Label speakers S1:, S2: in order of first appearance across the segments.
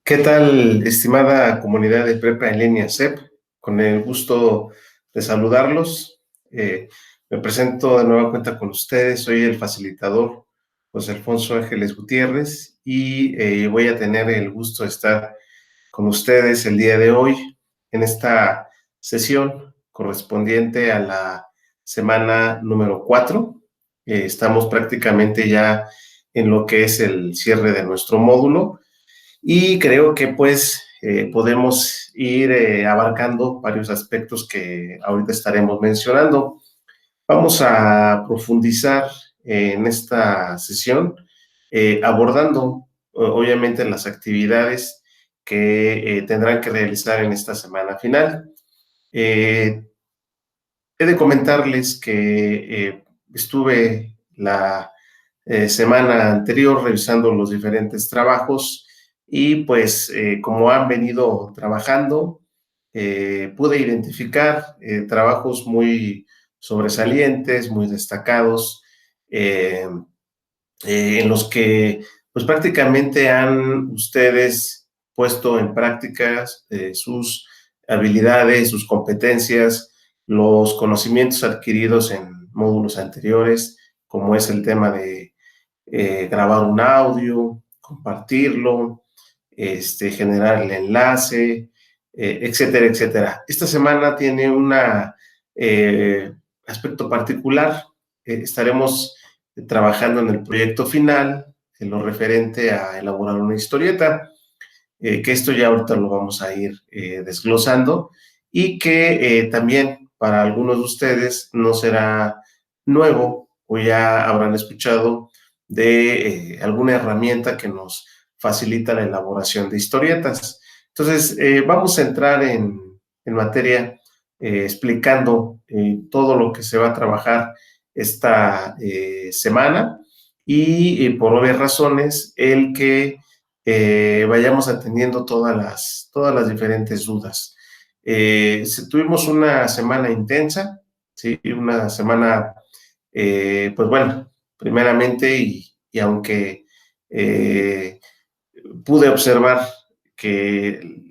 S1: ¿Qué tal, estimada comunidad de Prepa en línea CEP? Con el gusto de saludarlos. Me presento de nueva cuenta con ustedes. Soy el facilitador José Alfonso Ángeles Gutiérrez y voy a tener el gusto de estar con ustedes el día de hoy en esta sesión correspondiente a la semana número 4. Estamos prácticamente ya en lo que es el cierre de nuestro módulo. Y creo que pues podemos ir abarcando varios aspectos que ahorita estaremos mencionando. Vamos a profundizar en esta sesión abordando obviamente las actividades que tendrán que realizar en esta semana final. He de comentarles que estuve la semana anterior revisando los diferentes trabajos y pues como han venido trabajando, pude identificar trabajos muy sobresalientes, muy destacados, eh, en los que pues prácticamente han ustedes puesto en prácticas sus habilidades, sus competencias, los conocimientos adquiridos en módulos anteriores, como es el tema de grabar un audio, compartirlo, generar el enlace, etcétera, etcétera. Esta semana tiene un aspecto particular. Estaremos trabajando en el proyecto final, en lo referente a elaborar una historieta, que esto ya ahorita lo vamos a ir desglosando y que también para algunos de ustedes no será nuevo o ya habrán escuchado de alguna herramienta que nos facilita la elaboración de historietas. Entonces, vamos a entrar en materia explicando todo lo que se va a trabajar esta semana y por obvias razones el que vayamos atendiendo todas las diferentes dudas. Tuvimos una semana intensa, ¿sí? Una semana, pues bueno, primeramente, y aunque eh, pude observar que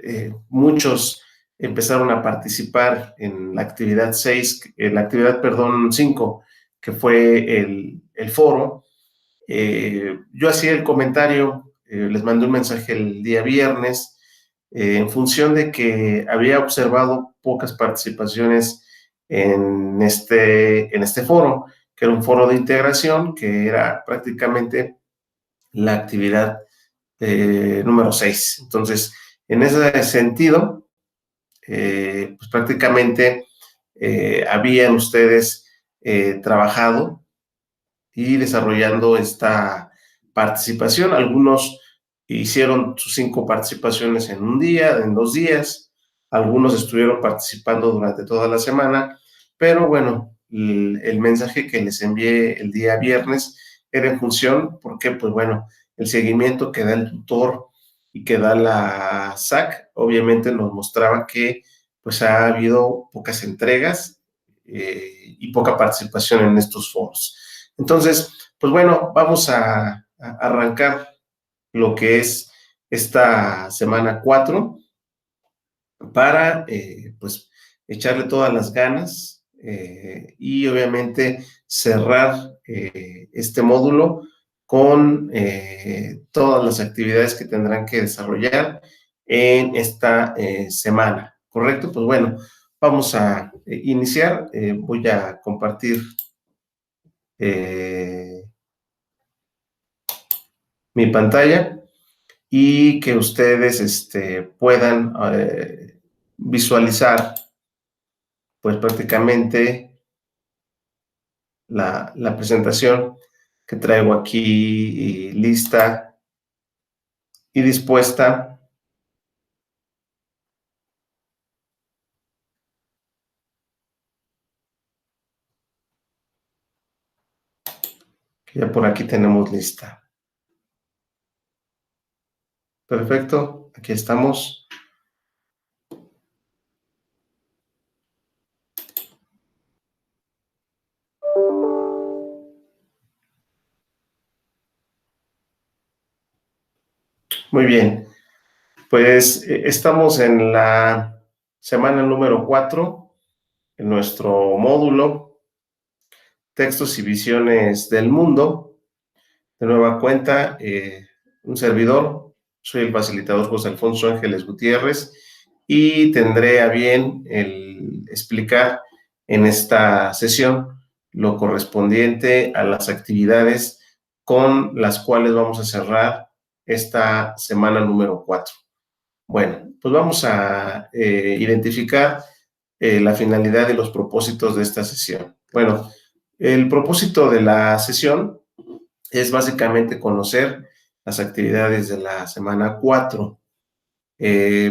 S1: muchos empezaron a participar en la actividad 6, en la actividad, perdón, 5, que fue el foro. Yo hacía el comentario, les mandé un mensaje el día viernes, en función de que había observado pocas participaciones en este foro, que era un foro de integración, que era prácticamente la actividad número 6. Entonces, en ese sentido, pues prácticamente habían ustedes trabajado y desarrollando esta participación. Algunos hicieron sus 5 participaciones en un día, en 2 días, algunos estuvieron participando durante toda la semana, pero bueno, el mensaje que les envié el día viernes era en función, porque pues bueno, el seguimiento que da el tutor y que da la SAC, obviamente nos mostraba que pues ha habido pocas entregas y poca participación en estos foros. Entonces, pues bueno, vamos a arrancar lo que es esta semana 4 para, pues, echarle todas las ganas y obviamente cerrar este módulo con todas las actividades que tendrán que desarrollar en esta semana, ¿correcto? Pues bueno, vamos a iniciar. Voy a compartir eh, mi pantalla y que ustedes puedan visualizar pues prácticamente la presentación que traigo aquí lista y dispuesta. Que ya por aquí tenemos lista. Perfecto, aquí estamos. Muy bien, pues estamos en la semana número 4 en nuestro módulo Textos y Visiones del Mundo. De nueva cuenta, un servidor, soy el facilitador José Alfonso Ángeles Gutiérrez y tendré a bien el explicar en esta sesión lo correspondiente a las actividades con las cuales vamos a cerrar esta semana número 4. Bueno, pues vamos a identificar la finalidad y los propósitos de esta sesión. Bueno, el propósito de la sesión es básicamente conocer las actividades de la semana 4.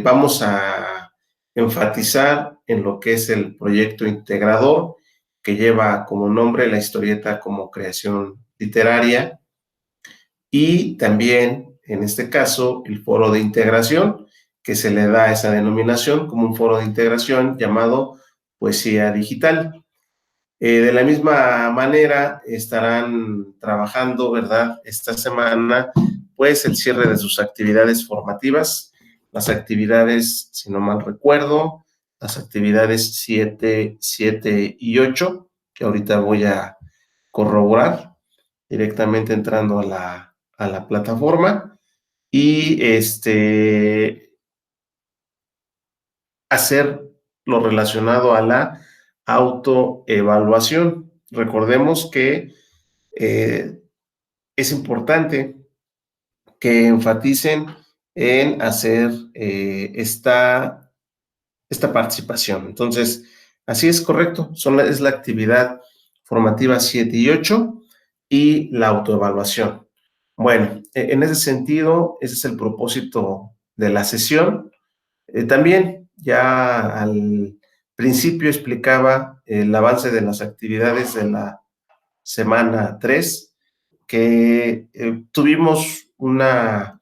S1: Vamos a enfatizar en lo que es el proyecto integrador, que lleva como nombre la historieta como creación literaria, y también, en este caso, el foro de integración, que se le da esa denominación como un foro de integración llamado Poesía Digital. De la misma manera, estarán trabajando, ¿verdad?, esta semana, pues, el cierre de sus actividades formativas, las actividades, si no mal recuerdo, las actividades 7, 7 y 8, que ahorita voy a corroborar directamente entrando a la plataforma y hacer lo relacionado a la autoevaluación. Recordemos que eh, es importante que enfaticen en hacer esta participación. Entonces, así es correcto, es la actividad formativa 7 y 8 y la autoevaluación. Bueno, en ese sentido, ese es el propósito de la sesión. También ya al principio explicaba el avance de las actividades de la semana 3, que tuvimos una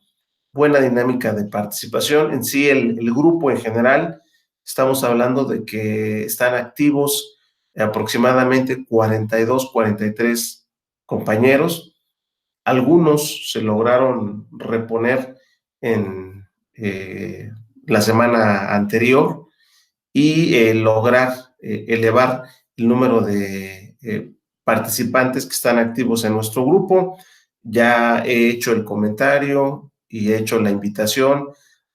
S1: buena dinámica de participación. En sí, el grupo en general, estamos hablando de que están activos aproximadamente 42, 43 compañeros. Algunos se lograron reponer en la semana anterior y lograr elevar el número de participantes que están activos en nuestro grupo. Ya he hecho el comentario y he hecho la invitación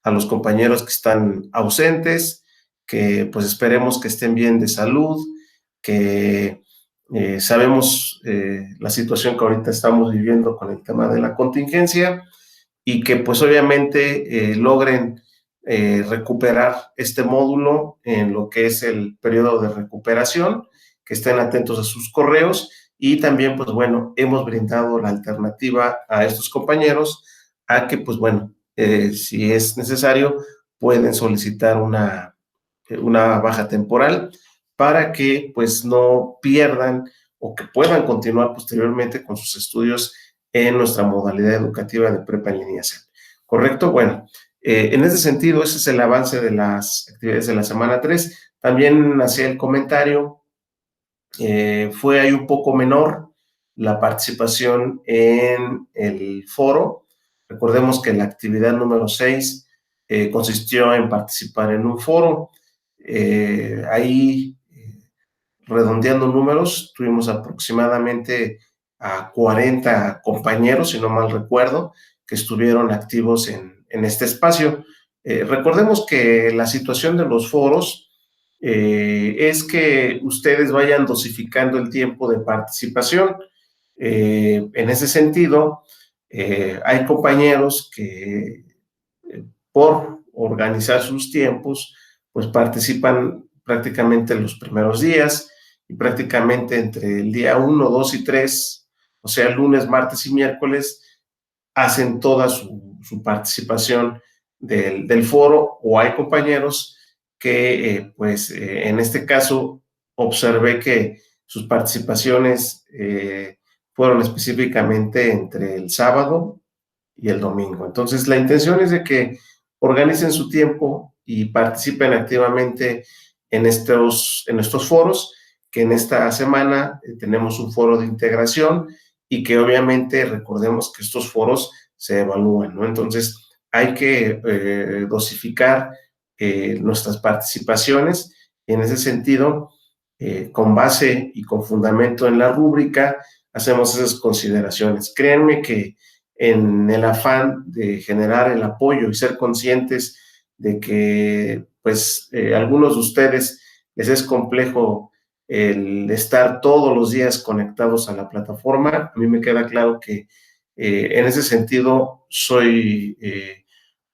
S1: a los compañeros que están ausentes, que pues esperemos que estén bien de salud, que sabemos la situación que ahorita estamos viviendo con el tema de la contingencia y que pues obviamente logren recuperar este módulo en lo que es el periodo de recuperación, que estén atentos a sus correos y también, pues bueno, hemos brindado la alternativa a estos compañeros a que, pues bueno, si es necesario, pueden solicitar una baja temporal para que pues no pierdan o que puedan continuar posteriormente con sus estudios en nuestra modalidad educativa de prepa en línea. ¿Correcto? Bueno, en ese sentido, ese es el avance de las actividades de la semana 3. También hacía el comentario, fue ahí un poco menor la participación en el foro. Recordemos que la actividad número 6 consistió en participar en un foro. Ahí, redondeando números, tuvimos aproximadamente a 40 compañeros, si no mal recuerdo, que estuvieron activos en este espacio. Recordemos que la situación de los foros es que ustedes vayan dosificando el tiempo de participación. En ese sentido, hay compañeros que por organizar sus tiempos, pues participan prácticamente los primeros días y prácticamente entre el día 1, 2 y 3, o sea, lunes, martes y miércoles, hacen toda su participación del foro, o hay compañeros que, pues, en este caso, observé que sus participaciones fueron específicamente entre el sábado y el domingo. Entonces, la intención es de que organicen su tiempo y participen activamente en estos foros, que en esta semana tenemos un foro de integración y que obviamente recordemos que estos foros se evalúan, ¿no? Entonces, hay que dosificar nuestras participaciones. Y en ese sentido, con base y con fundamento en la rúbrica, hacemos esas consideraciones. Créanme que en el afán de generar el apoyo y ser conscientes de que, pues, algunos de ustedes les es complejo el estar todos los días conectados a la plataforma, a mí me queda claro que en ese sentido soy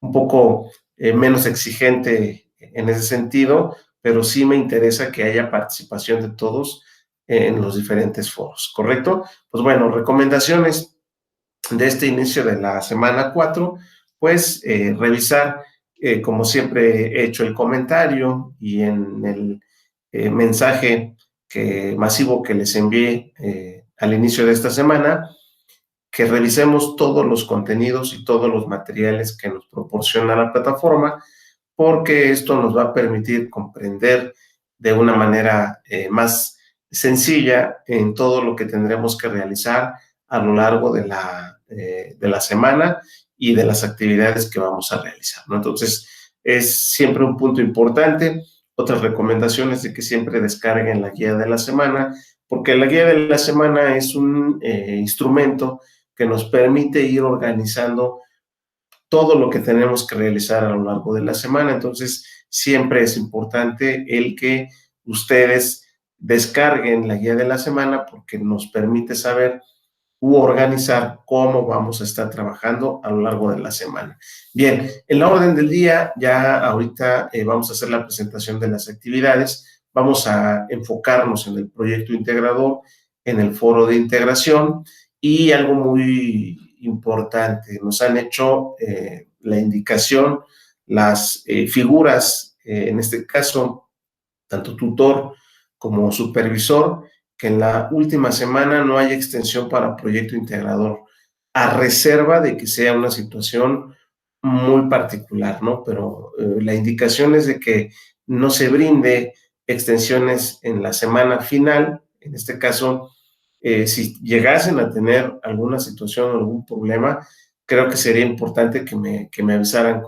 S1: un poco menos exigente en ese sentido, pero sí me interesa que haya participación de todos en los diferentes foros, ¿correcto? Pues bueno, recomendaciones de este inicio de la semana 4, pues revisar, como siempre he hecho el comentario y en el mensaje masivo que les envié al inicio de esta semana, que revisemos todos los contenidos y todos los materiales que nos proporciona la plataforma, porque esto nos va a permitir comprender de una manera más sencilla en todo lo que tendremos que realizar a lo largo de la semana y de las actividades que vamos a realizar, ¿no? Entonces, es siempre un punto importante. Otras recomendaciones de que siempre descarguen la guía de la semana, porque la guía de la semana es un instrumento que nos permite ir organizando todo lo que tenemos que realizar a lo largo de la semana. Entonces, siempre es importante el que ustedes descarguen la guía de la semana porque nos permite saber u organizar cómo vamos a estar trabajando a lo largo de la semana. Bien, en la orden del día, ya ahorita vamos a hacer la presentación de las actividades, vamos a enfocarnos en el proyecto integrador, en el foro de integración y algo muy importante, nos han hecho la indicación, las figuras, en este caso, tanto tutor como supervisor, que en la última semana no haya extensión para proyecto integrador, a reserva de que sea una situación muy particular, ¿no? Pero la indicación es de que no se brinde extensiones en la semana final. En este caso, si llegasen a tener alguna situación o algún problema, creo que sería importante que me avisaran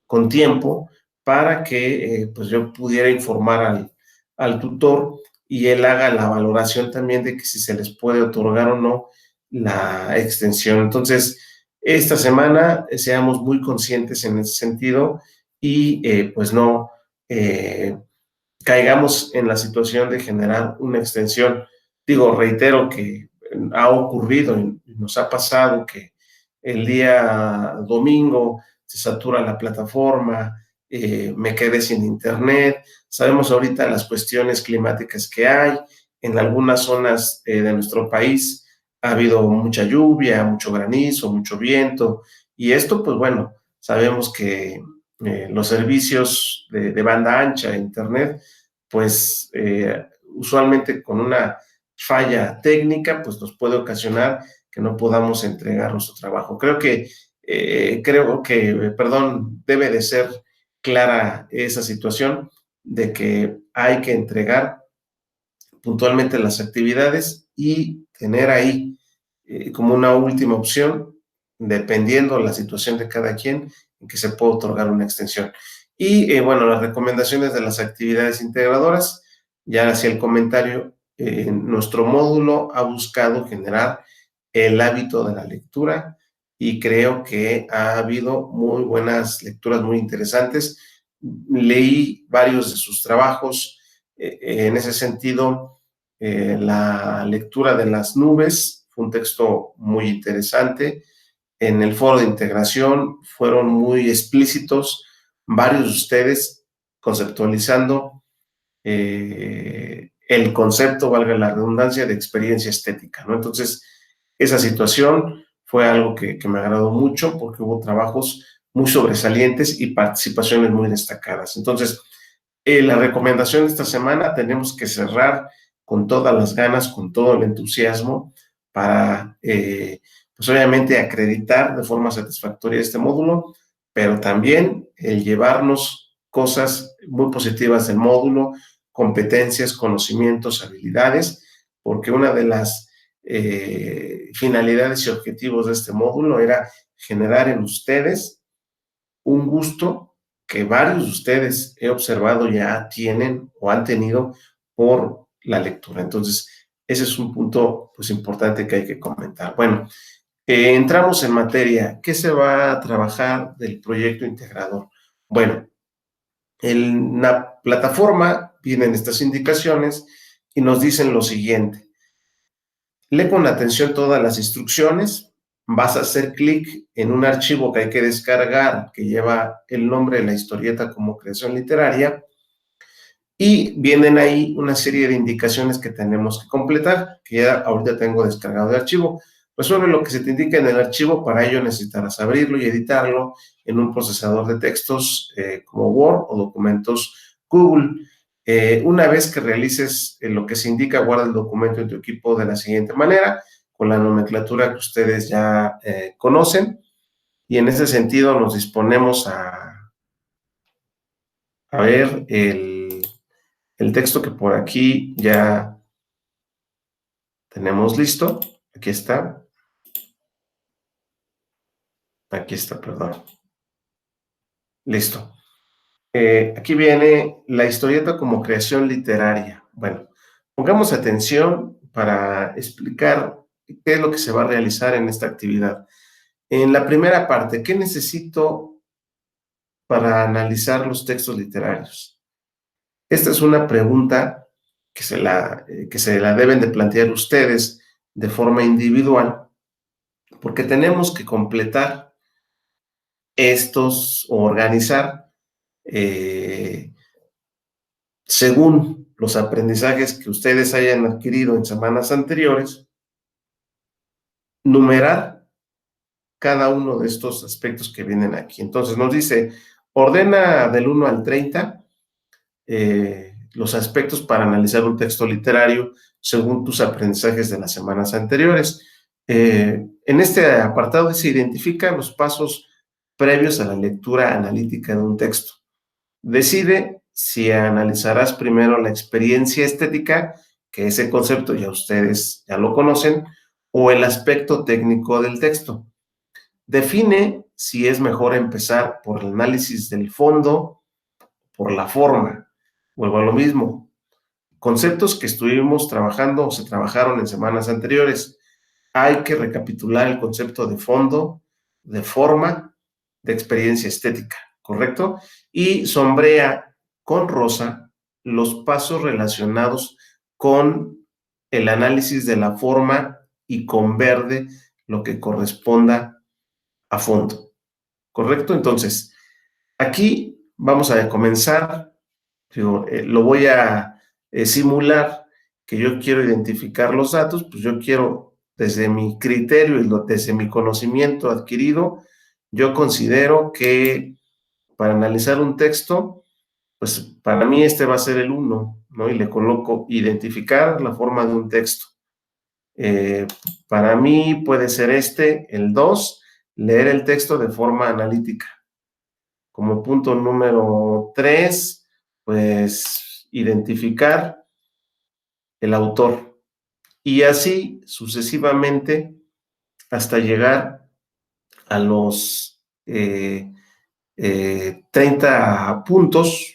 S1: con tiempo para que pues yo pudiera informar al tutor y él haga la valoración también de que si se les puede otorgar o no la extensión. Entonces, esta semana seamos muy conscientes en ese sentido y pues no caigamos en la situación de generar una extensión. Digo, reitero que ha ocurrido y nos ha pasado que el día domingo se satura la plataforma, me quedé sin internet. Sabemos ahorita las cuestiones climáticas que hay. En algunas zonas de nuestro país ha habido mucha lluvia, mucho granizo, mucho viento. Y esto, pues bueno, sabemos que los servicios de banda ancha, internet, pues usualmente con una falla técnica, pues nos puede ocasionar que no podamos entregar nuestro trabajo. Perdón, debe de ser clara esa situación de que hay que entregar puntualmente las actividades y tener ahí como una última opción, dependiendo la situación de cada quien, en que se puede otorgar una extensión. Y bueno, las recomendaciones de las actividades integradoras, ya hacía el comentario, nuestro módulo ha buscado generar el hábito de la lectura y creo que ha habido muy buenas lecturas muy interesantes. Leí varios de sus trabajos, en ese sentido, la lectura de las nubes fue un texto muy interesante. En el foro de integración fueron muy explícitos varios de ustedes conceptualizando el concepto, valga la redundancia, de experiencia estética, ¿no? Entonces, esa situación fue algo que me agradó mucho porque hubo trabajos muy sobresalientes y participaciones muy destacadas. Entonces, la recomendación de esta semana, tenemos que cerrar con todas las ganas, con todo el entusiasmo para, pues obviamente, acreditar de forma satisfactoria este módulo, pero también el llevarnos cosas muy positivas del módulo, competencias, conocimientos, habilidades, porque una de las finalidades y objetivos de este módulo era generar en ustedes un gusto que varios de ustedes he observado ya tienen o han tenido por la lectura. Entonces, ese es un punto pues importante que hay que comentar. Bueno, entramos en materia. ¿Qué se va a trabajar del proyecto integrador? Bueno, en la plataforma vienen estas indicaciones y nos dicen lo siguiente. Lee con atención todas las instrucciones. Vas a hacer clic en un archivo que hay que descargar que lleva el nombre de la historieta como creación literaria y vienen ahí una serie de indicaciones que tenemos que completar, que ya ahorita tengo descargado de archivo. Resuelve lo que se te indica en el archivo, para ello necesitarás abrirlo y editarlo en un procesador de textos como Word o documentos Google. Una vez que realices lo que se indica, guarda el documento en tu equipo de la siguiente manera, con la nomenclatura que ustedes ya conocen, y en ese sentido nos disponemos a ver el texto que por aquí ya tenemos listo. Aquí está. Aquí está, perdón. Listo. Aquí viene la historieta como creación literaria. Bueno, pongamos atención para explicar qué es lo que se va a realizar en esta actividad. En la primera parte, ¿qué necesito para analizar los textos literarios? Esta es una pregunta que se la deben de plantear ustedes de forma individual, porque tenemos que completar estos o organizar eh, según los aprendizajes que ustedes hayan adquirido en semanas anteriores, numerar cada uno de estos aspectos que vienen aquí. Entonces nos dice, ordena del 1 al 30 los aspectos para analizar un texto literario según tus aprendizajes de las semanas anteriores. En este apartado se identifican los pasos previos a la lectura analítica de un texto. Decide si analizarás primero la experiencia estética, que ese concepto ya ustedes ya lo conocen, o el aspecto técnico del texto. Define si es mejor empezar por el análisis del fondo, por la forma. Vuelvo a lo mismo. Conceptos que estuvimos trabajando o se trabajaron en semanas anteriores. Hay que recapitular el concepto de fondo, de forma, de experiencia estética, ¿correcto? Y sombrea con rosa los pasos relacionados con el análisis de la forma y con verde lo que corresponda a fondo, ¿correcto? Entonces, aquí vamos a comenzar, digo, lo voy a simular que yo quiero identificar los datos, pues yo quiero, desde mi criterio y desde mi conocimiento adquirido, yo considero que para analizar un texto, pues para mí este va a ser el uno, ¿no? Y le coloco identificar la forma de un texto. Eh, para mí puede ser este, el 2, leer el texto de forma analítica. Como punto número 3, pues identificar el autor. Y así sucesivamente hasta llegar a los 30 puntos,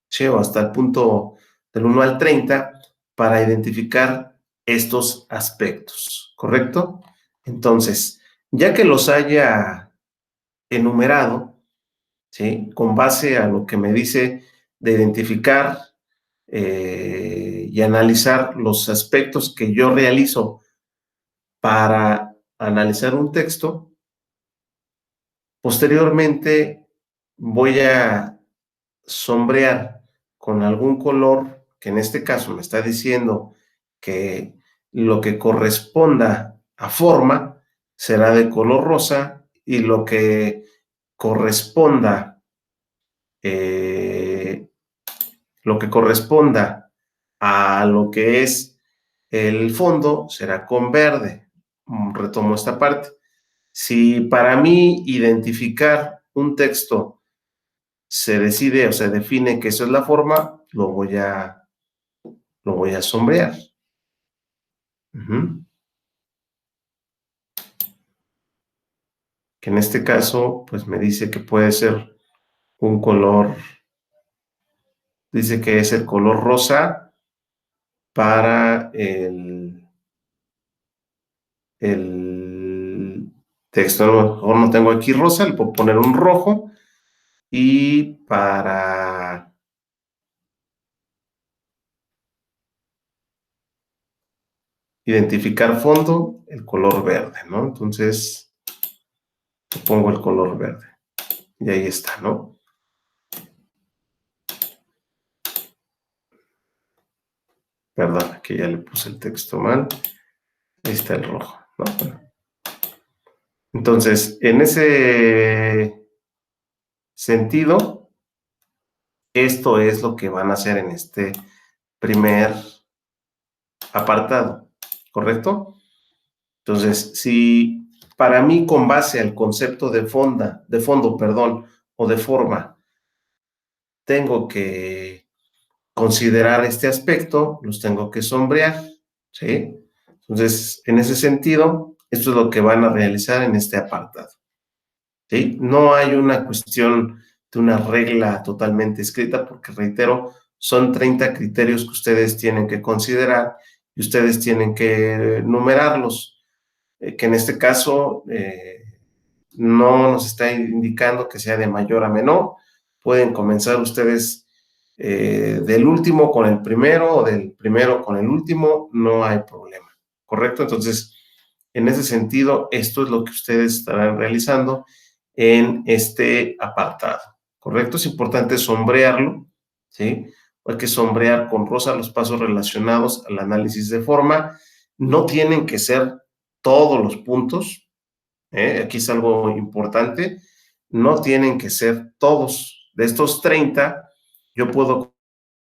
S1: ¿sí? O hasta el punto del 1 al 30 para identificar estos aspectos, ¿correcto? Entonces, ya que los haya enumerado, ¿sí? Con base a lo que me dice de identificar y analizar los aspectos que yo realizo para analizar un texto, posteriormente voy a sombrear con algún color que en este caso me está diciendo que lo que corresponda a forma será de color rosa y lo que corresponda eh, lo que corresponda a lo que es el fondo será con verde. Retomo esta parte. Si para mí identificar un texto se decide o se define que eso es la forma, lo voy a sombrear. Uh -huh. que en este caso, pues me dice que puede ser un color, dice que es el color rosa para el texto. A lo mejor no tengo aquí rosa, le puedo poner un rojo, y para identificar fondo, el color verde, ¿no? Entonces, pongo el color verde y ahí está, ¿no? Perdón, que ya le puse el texto mal. Ahí está el rojo, ¿no? Entonces, en ese sentido, esto es lo que van a hacer en este primer apartado, ¿correcto? Entonces, si para mí con base al concepto de fondo, perdón, o de forma, tengo que considerar este aspecto, los tengo que sombrear, ¿sí? Entonces, en ese sentido, esto es lo que van a realizar en este apartado, ¿sí? No hay una cuestión de una regla totalmente escrita, porque reitero, son 30 criterios que ustedes tienen que considerar y ustedes tienen que numerarlos, que en este caso no nos está indicando que sea de mayor a menor. Pueden comenzar ustedes del último con el primero o del primero con el último, no hay problema, ¿correcto? Entonces, en ese sentido, esto es lo que ustedes estarán realizando en este apartado, ¿correcto? Es importante sombrearlo, ¿sí? Hay que sombrear con rosa los pasos relacionados al análisis de forma. No tienen que ser todos los puntos, aquí es algo importante, no tienen que ser todos. De estos 30, yo puedo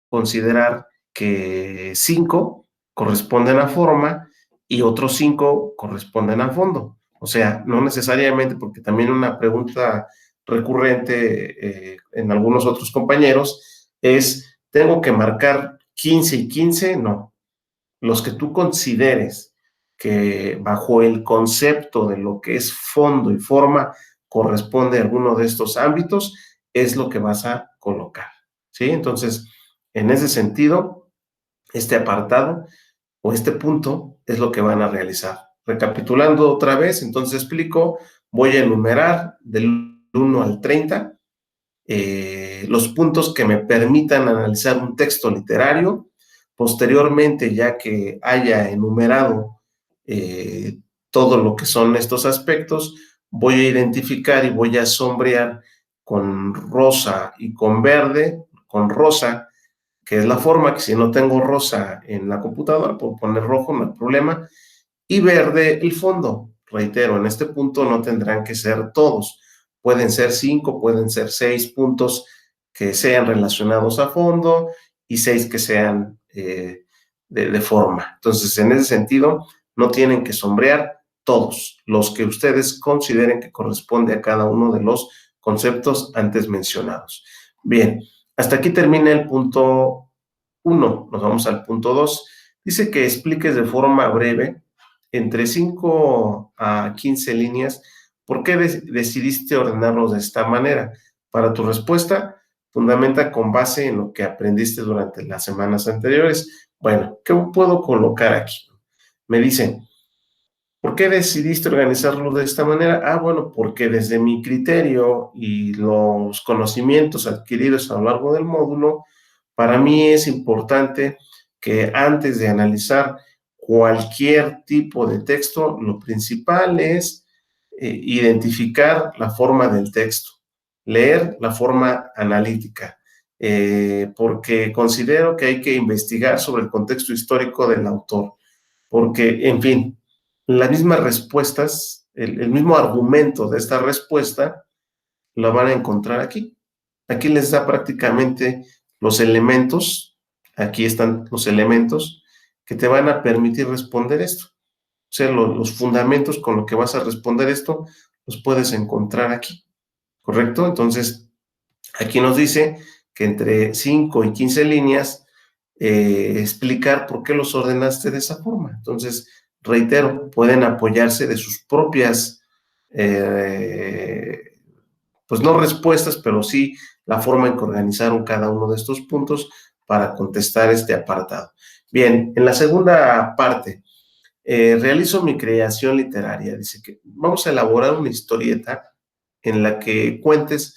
S1: considerar que 5 corresponden a forma y otros 5 corresponden a fondo. O sea, no necesariamente, porque también una pregunta recurrente en algunos otros compañeros es, ¿tengo que marcar 15 y 15? No, los que tú consideres que bajo el concepto de lo que es fondo y forma corresponde a alguno de estos ámbitos, es lo que vas a colocar, ¿sí? Entonces, en ese sentido, este apartado o este punto es lo que van a realizar. Recapitulando otra vez, entonces explico, voy a enumerar del 1 al 30 los puntos que me permitan analizar un texto literario. Posteriormente, ya que haya enumerado todo lo que son estos aspectos, voy a identificar y voy a sombrear con rosa y con verde, con rosa, que es la forma, que si no tengo rosa en la computadora, puedo poner rojo, no hay problema, y verde el fondo. Reitero, en este punto no tendrán que ser todos. Pueden ser 5, pueden ser 6 puntos que sean relacionados a fondo y 6 que sean de forma. Entonces, en ese sentido, no tienen que sombrear todos los que ustedes consideren que corresponde a cada uno de los conceptos antes mencionados. Bien, hasta aquí termina el punto 1. Nos vamos al punto 2. Dice que expliques de forma breve, entre 5 a 15 líneas, ¿por qué decidiste ordenarlos de esta manera? Para tu respuesta, fundamenta con base en lo que aprendiste durante las semanas anteriores. Bueno, ¿qué puedo colocar aquí? Me dice, ¿por qué decidiste organizarlo de esta manera? Ah, bueno, porque desde mi criterio y los conocimientos adquiridos a lo largo del módulo, para mí es importante que antes de analizar cualquier tipo de texto, lo principal es identificar la forma del texto, leer la forma analítica, porque considero que hay que investigar sobre el contexto histórico del autor, porque, en fin, las mismas respuestas, el mismo argumento de esta respuesta, lo van a encontrar aquí. Aquí les da prácticamente los elementos, aquí están los elementos que te van a permitir responder esto. O sea, los fundamentos con los que vas a responder esto, los puedes encontrar aquí, ¿correcto? Entonces, aquí nos dice que entre 5 y 15 líneas, explicar por qué los ordenaste de esa forma. Entonces, reitero, pueden apoyarse de sus propias pues no respuestas, pero sí la forma en que organizaron cada uno de estos puntos para contestar este apartado. Bien, en la segunda parte, realizo mi creación literaria. Dice que vamos a elaborar una historieta en la que cuentes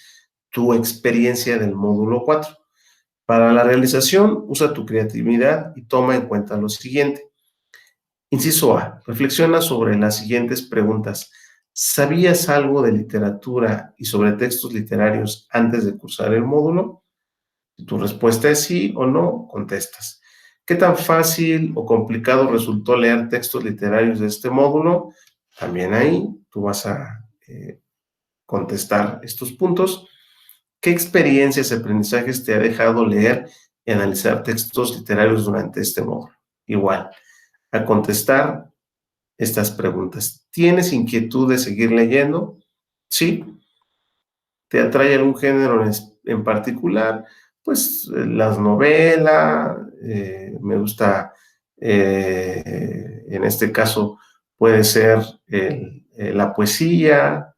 S1: tu experiencia del módulo 4. Para la realización, usa tu creatividad y toma en cuenta lo siguiente. Inciso A. Reflexiona sobre las siguientes preguntas. ¿Sabías algo de literatura y sobre textos literarios antes de cursar el módulo? Si tu respuesta es sí o no, contestas. ¿Qué tan fácil o complicado resultó leer textos literarios de este módulo? También ahí tú vas a contestar estos puntos. ¿Qué experiencias y aprendizajes te ha dejado leer y analizar textos literarios durante este módulo? Igual, a contestar estas preguntas. ¿Tienes inquietud de seguir leyendo? Sí. ¿Te atrae algún género en particular? Pues las novelas, me gusta, en este caso puede ser la poesía,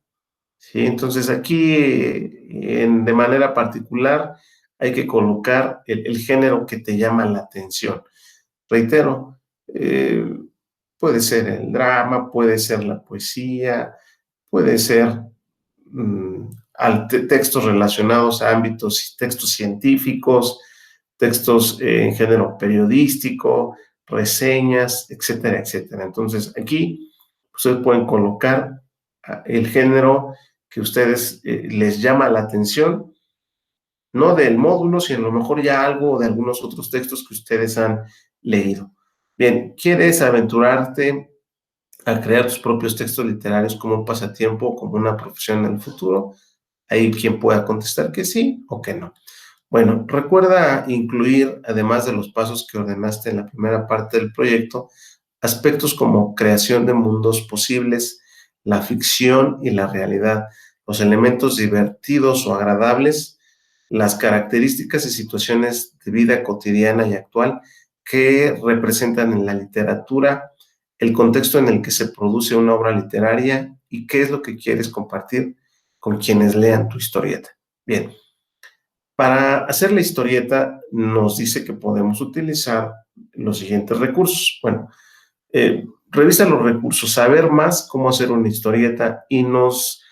S1: ¿sí? Entonces aquí, de manera particular, hay que colocar el género que te llama la atención. Reitero, puede ser el drama, puede ser la poesía, puede ser textos relacionados a ámbitos, textos científicos, textos en género periodístico, reseñas, etcétera, etcétera. Entonces, aquí ustedes pueden colocar el género que a ustedes les llama la atención, no del módulo, sino a lo mejor ya algo de algunos otros textos que ustedes han leído. Bien, ¿quieres aventurarte a crear tus propios textos literarios como un pasatiempo o como una profesión en el futuro? Hay quien pueda contestar que sí o que no. Bueno, recuerda incluir, además de los pasos que ordenaste en la primera parte del proyecto, aspectos como creación de mundos posibles, la ficción y la realidad, los elementos divertidos o agradables, las características y situaciones de vida cotidiana y actual que representan en la literatura, el contexto en el que se produce una obra literaria y qué es lo que quieres compartir con quienes lean tu historieta. Bien, para hacer la historieta nos dice que podemos utilizar los siguientes recursos. Bueno, revisa los recursos, saber más cómo hacer una historieta y nos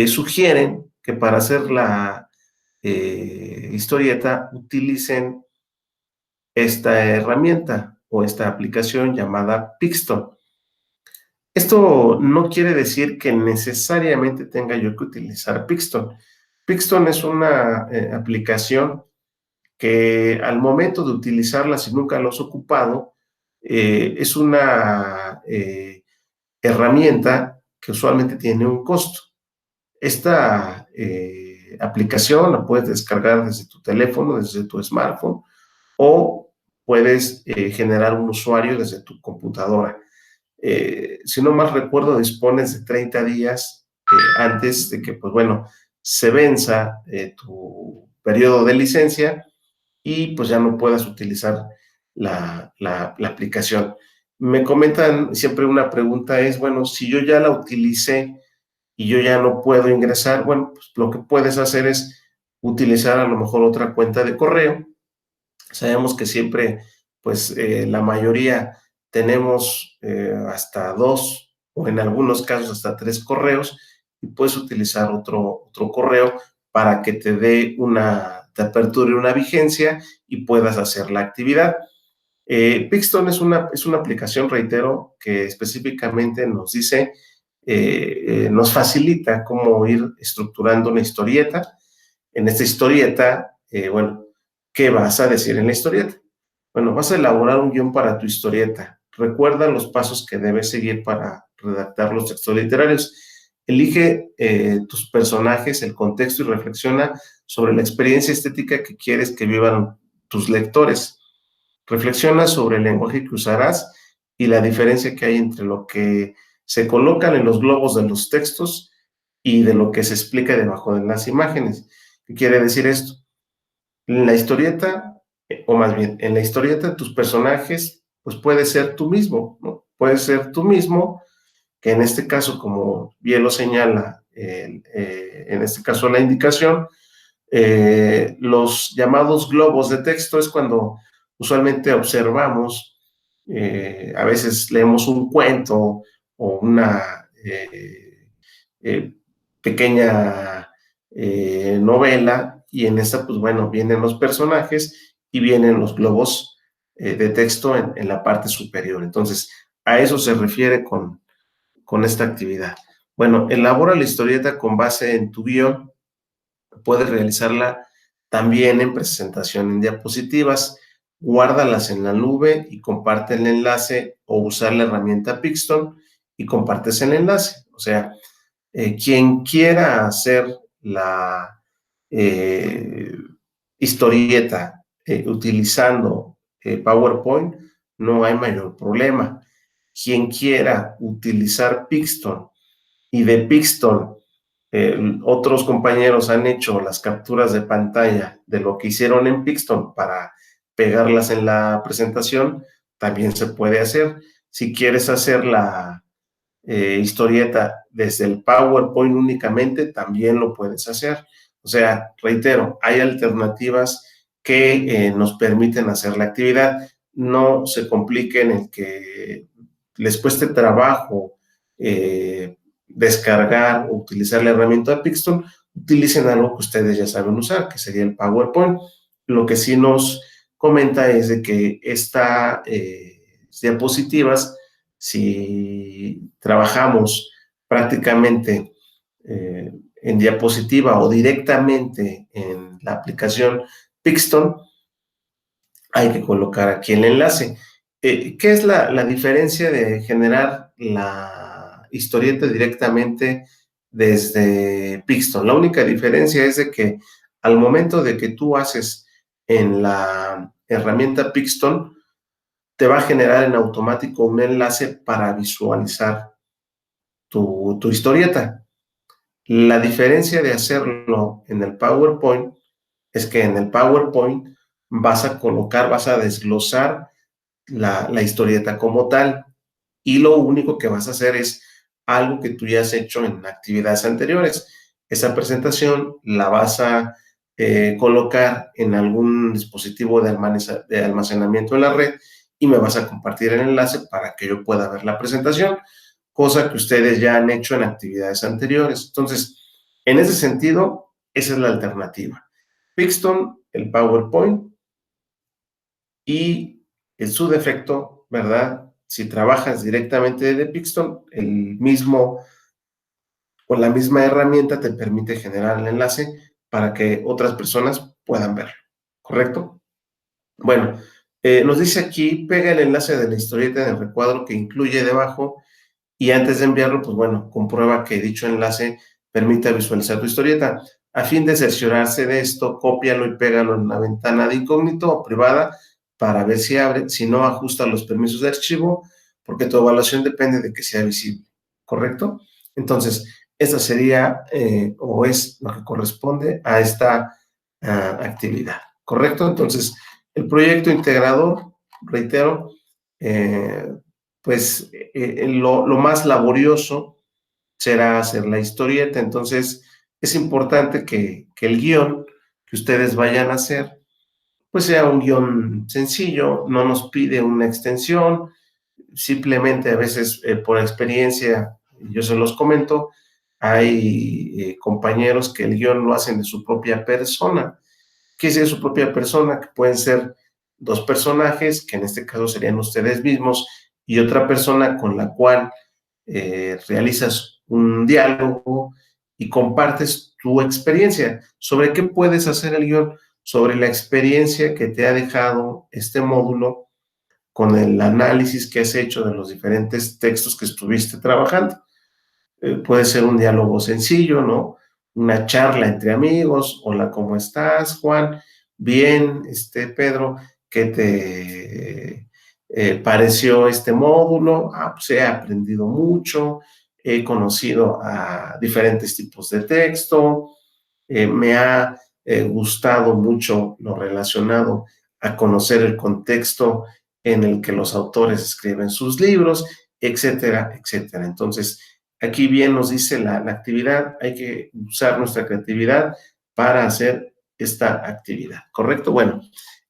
S1: sugieren que para hacer la historieta utilicen esta herramienta o esta aplicación llamada Pixton. Esto no quiere decir que necesariamente tenga yo que utilizar Pixton. Pixton es una aplicación que al momento de utilizarla, si nunca lo has ocupado, es una herramienta que usualmente tiene un costo. Esta aplicación la puedes descargar desde tu teléfono, desde tu smartphone, o puedes generar un usuario desde tu computadora. Si no mal recuerdo, dispones de 30 días antes de que, pues bueno, se venza tu periodo de licencia y pues ya no puedas utilizar la aplicación. Me comentan siempre una pregunta es, bueno, si yo ya la utilicé y yo ya no puedo ingresar, bueno, pues lo que puedes hacer es utilizar a lo mejor otra cuenta de correo. Sabemos que siempre, pues la mayoría tenemos hasta dos o en algunos casos hasta tres correos y puedes utilizar otro correo para que te dé te aperture una vigencia y puedas hacer la actividad. Pixton es una aplicación, reitero, que específicamente nos dice, nos facilita cómo ir estructurando una historieta. En esta historieta, bueno, ¿qué vas a decir en la historieta? Bueno, vas a elaborar un guión para tu historieta. Recuerda los pasos que debes seguir para redactar los textos literarios. Elige tus personajes, el contexto y reflexiona sobre la experiencia estética que quieres que vivan tus lectores. Reflexiona sobre el lenguaje que usarás y la diferencia que hay entre lo que se colocan en los globos de los textos y de lo que se explica debajo de las imágenes. ¿Qué quiere decir esto? En la historieta, o más bien, en la historieta tus personajes, pues puede ser tú mismo, ¿no? Puede ser tú mismo que en este caso, como bien lo señala, en este caso la indicación, los llamados globos de texto es cuando usualmente observamos, a veces leemos un cuento o una eh, pequeña novela, y en esta, pues bueno, vienen los personajes y vienen los globos de texto en la parte superior. Entonces, a eso se refiere con esta actividad. Bueno, elabora la historieta con base en tu guión. Puedes realizarla también en presentación en diapositivas. Guárdalas en la nube y comparte el enlace, o usar la herramienta Pixton y compartes el enlace. O sea, quien quiera hacer la eh, historieta utilizando PowerPoint, no hay mayor problema. Quien quiera utilizar Pixton y de Pixton otros compañeros han hecho las capturas de pantalla de lo que hicieron en Pixton para pegarlas en la presentación, también se puede hacer. Si quieres hacer la historieta desde el PowerPoint únicamente, también lo puedes hacer. O sea, reitero, hay alternativas que nos permiten hacer la actividad. No se compliquen en que les cueste trabajo descargar o utilizar la herramienta de Pixton. Utilicen algo que ustedes ya saben usar, que sería el PowerPoint. Lo que sí nos comenta es de que estas diapositivas, si trabajamos prácticamente en diapositiva o directamente en la aplicación Pixton, hay que colocar aquí el enlace. ¿Qué es la diferencia de generar la historieta directamente desde Pixton? La única diferencia es de que al momento de que tú haces en la herramienta Pixton, te va a generar en automático un enlace para visualizar tu historieta. La diferencia de hacerlo en el PowerPoint es que en el PowerPoint vas a desglosar la historieta como tal, y lo único que vas a hacer es algo que tú ya has hecho en actividades anteriores. Esa presentación la vas a colocar en algún dispositivo de almacenamiento en la red, y me vas a compartir el enlace para que yo pueda ver la presentación, cosa que ustedes ya han hecho en actividades anteriores. Entonces, en ese sentido, esa es la alternativa. Pixton, el PowerPoint, y en su defecto, ¿verdad? Si trabajas directamente de Pixton, el mismo o la misma herramienta te permite generar el enlace para que otras personas puedan verlo, ¿correcto? Bueno, nos dice aquí, pega el enlace de la historieta en el recuadro que incluye debajo, y antes de enviarlo, pues bueno, comprueba que dicho enlace permita visualizar tu historieta. A fin de cerciorarse de esto, cópialo y pégalo en una ventana de incógnito o privada para ver si abre. Si no, ajusta los permisos de archivo, porque tu evaluación depende de que sea visible, ¿correcto? Entonces, esta sería o es lo que corresponde a esta actividad, ¿correcto? Entonces, el proyecto integrador, reitero, pues lo más laborioso será hacer la historieta. Entonces, es importante que el guión que ustedes vayan a hacer, pues sea un guión sencillo, no nos pide una extensión, simplemente a veces por experiencia, yo se los comento, hay compañeros que el guión lo hacen de su propia persona. ¿Qué es de su propia persona? Que pueden ser dos personajes, que en este caso serían ustedes mismos, y otra persona con la cual realizas un diálogo y compartes tu experiencia. ¿Sobre qué puedes hacer el guión? Sobre la experiencia que te ha dejado este módulo con el análisis que has hecho de los diferentes textos que estuviste trabajando. Puede ser un diálogo sencillo, ¿no? Una charla entre amigos. Hola, ¿cómo estás, Juan? Bien, Pedro, ¿qué te pareció este módulo? Pues he aprendido mucho, he conocido a diferentes tipos de texto, me ha gustado mucho lo relacionado a conocer el contexto en el que los autores escriben sus libros. etcétera, etcétera. Entonces, aquí bien nos dice la actividad, hay que usar nuestra creatividad para hacer esta actividad, ¿correcto? Bueno,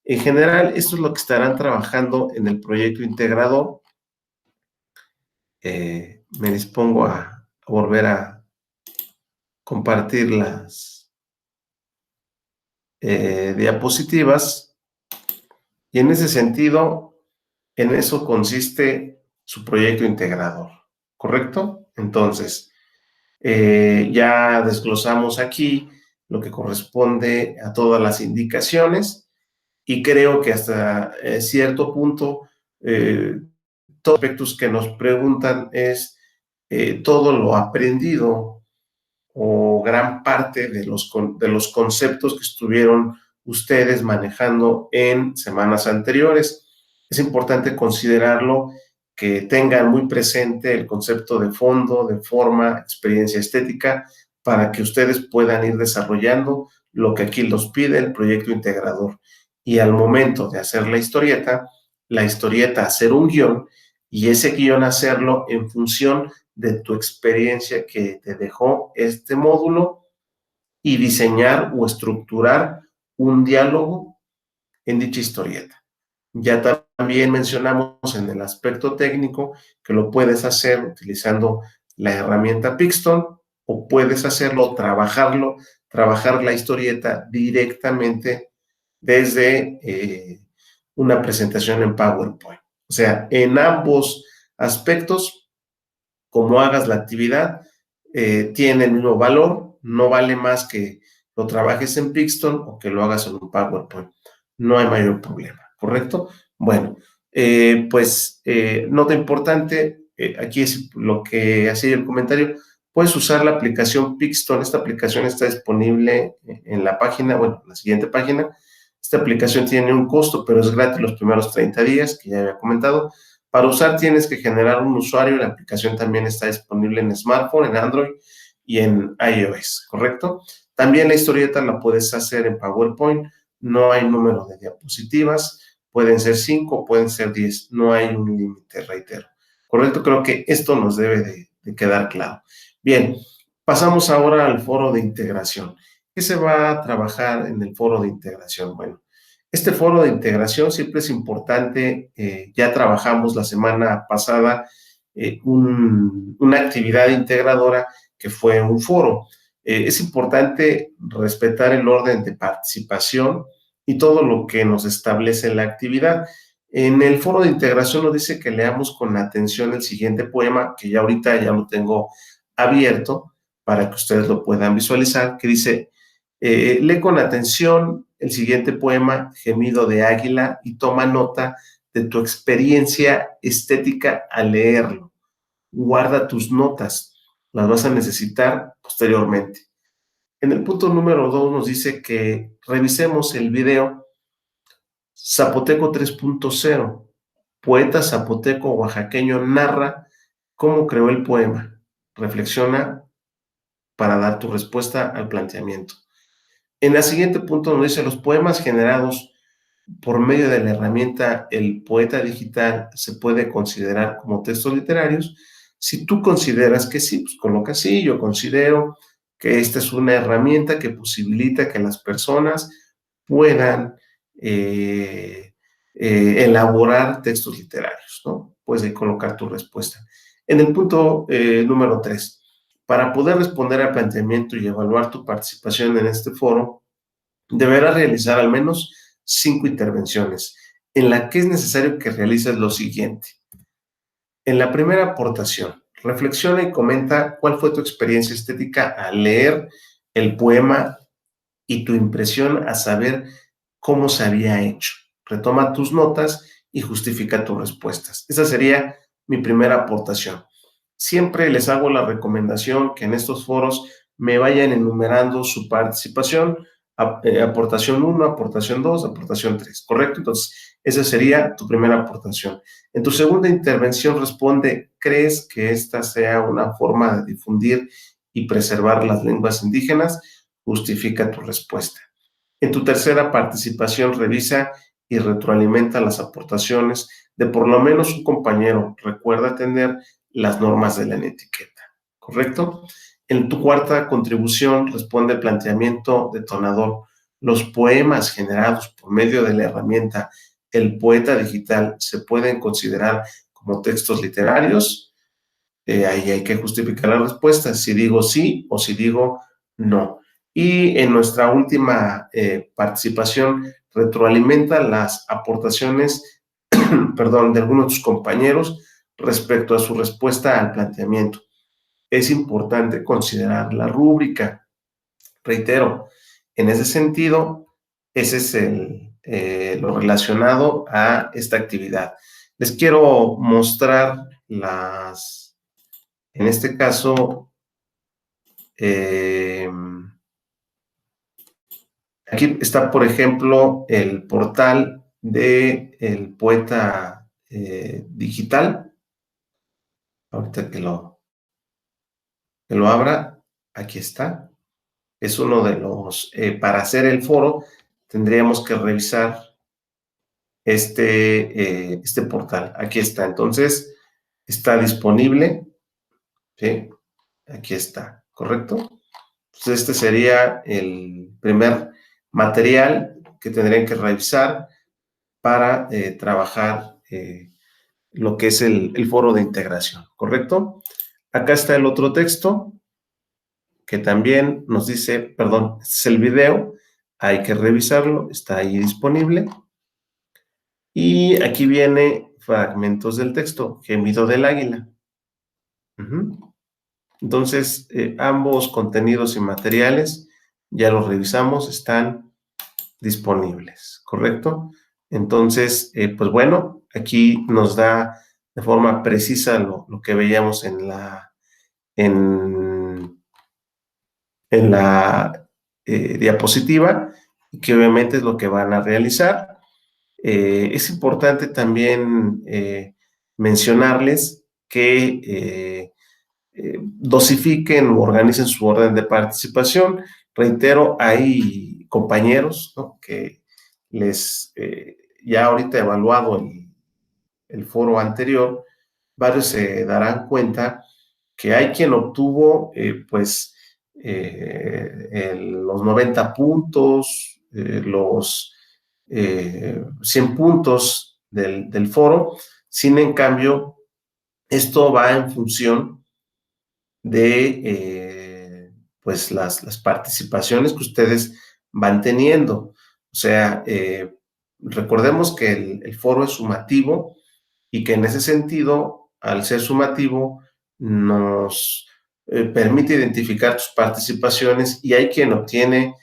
S1: en general, esto es lo que estarán trabajando en el proyecto integrador. Me dispongo a volver a compartir las diapositivas y en ese sentido, en eso consiste su proyecto integrador, ¿correcto? Entonces, ya desglosamos aquí lo que corresponde a todas las indicaciones y creo que hasta cierto punto todos los aspectos que nos preguntan es todo lo aprendido o gran parte de los conceptos que estuvieron ustedes manejando en semanas anteriores. Es importante considerarlo, que tengan muy presente el concepto de fondo, de forma, experiencia estética, para que ustedes puedan ir desarrollando lo que aquí los pide el proyecto integrador. Y al momento de hacer la historieta hacer un guión y ese guión hacerlo en función de tu experiencia que te dejó este módulo y diseñar o estructurar un diálogo en dicha historieta. Ya también mencionamos en el aspecto técnico que lo puedes hacer utilizando la herramienta Pixton o puedes hacerlo, trabajar la historieta directamente desde una presentación en PowerPoint. O sea, en ambos aspectos, como hagas la actividad, tiene el mismo valor, no vale más que lo trabajes en Pixton o que lo hagas en un PowerPoint. No hay mayor problema, ¿correcto? Bueno, nota importante, aquí es lo que hacía el comentario, puedes usar la aplicación Pixton. Esta aplicación está disponible en la página, bueno, en la siguiente página. Esta aplicación tiene un costo, pero es gratis los primeros 30 días, que ya había comentado. Para usar tienes que generar un usuario. La aplicación también está disponible en smartphone, en Android y en iOS, ¿correcto? También la historieta la puedes hacer en PowerPoint. No hay número de diapositivas. Pueden ser 5, pueden ser 10. No hay un límite, reitero. ¿Correcto? Creo que esto nos debe de quedar claro. Bien, pasamos ahora al foro de integración. ¿Qué se va a trabajar en el foro de integración? Bueno, este foro de integración siempre es importante. Ya trabajamos la semana pasada una actividad integradora que fue un foro. Es importante respetar el orden de participación y todo lo que nos establece la actividad. En el foro de integración nos dice que leamos con atención el siguiente poema, que ya ahorita ya lo tengo abierto para que ustedes lo puedan visualizar, que dice: lee con atención el siguiente poema, Gemido de Águila, y toma nota de tu experiencia estética al leerlo. Guarda tus notas, las vas a necesitar posteriormente. En el punto número 2 nos dice que revisemos el video Zapoteco 3.0. Poeta zapoteco oaxaqueño narra cómo creó el poema. Reflexiona para dar tu respuesta al planteamiento. En el siguiente punto nos dice: los poemas generados por medio de la herramienta El Poeta Digital se puede considerar como textos literarios. Si tú consideras que sí, pues coloca sí. Yo considero que esta es una herramienta que posibilita que las personas puedan elaborar textos literarios, ¿no? Puedes colocar tu respuesta. En el punto número 3, para poder responder al planteamiento y evaluar tu participación en este foro, deberás realizar al menos 5 intervenciones, en la que es necesario que realices lo siguiente. En la primera aportación, reflexiona y comenta cuál fue tu experiencia estética al leer el poema y tu impresión a saber cómo se había hecho. Retoma tus notas y justifica tus respuestas. Esa sería mi primera aportación. Siempre les hago la recomendación que en estos foros me vayan enumerando su participación: aportación 1, aportación 2, aportación 3, ¿correcto? Entonces, esa sería tu primera aportación. En tu segunda intervención responde: ¿crees que esta sea una forma de difundir y preservar las lenguas indígenas? Justifica tu respuesta. En tu tercera participación, revisa y retroalimenta las aportaciones de por lo menos un compañero. Recuerda atender las normas de la etiqueta, ¿correcto? En tu cuarta contribución responde el planteamiento detonador. Los poemas generados por medio de la herramienta El Poeta Digital se pueden considerar como textos literarios. Ahí hay que justificar la respuesta, si digo sí o si digo no. Y en nuestra última participación, retroalimenta las aportaciones, perdón, de algunos de tus compañeros respecto a su respuesta al planteamiento. Es importante considerar la rúbrica. Reitero, en ese sentido, ese es lo relacionado a esta actividad. Les quiero mostrar en este caso, aquí está, por ejemplo, el portal del Poeta Digital. Ahorita que lo abra, aquí está. Es uno de los, para hacer el foro, tendríamos que revisar este portal. Aquí está. Entonces, está disponible. ¿Sí? Aquí está, ¿correcto? Entonces, este sería el primer material que tendrían que revisar para trabajar lo que es el foro de integración, ¿correcto? Acá está el otro texto que también nos dice, perdón, este es el video, hay que revisarlo, está ahí disponible. Y aquí viene fragmentos del texto, Gemido del Águila. Entonces, ambos contenidos y materiales ya los revisamos, están disponibles, ¿correcto? Entonces, pues bueno, aquí nos da de forma precisa lo que veíamos en la diapositiva, y que obviamente es lo que van a realizar. Es importante también mencionarles que dosifiquen o organicen su orden de participación. Reitero, hay compañeros, ¿no?, que ya ahorita evaluado el foro anterior, varios se darán cuenta que hay quien obtuvo los 90 puntos, los 100 puntos del foro. Sin en cambio, esto va en función de pues las participaciones que ustedes van teniendo. O sea, recordemos que el foro es sumativo y que en ese sentido, al ser sumativo, nos permite identificar tus participaciones, y hay quien obtiene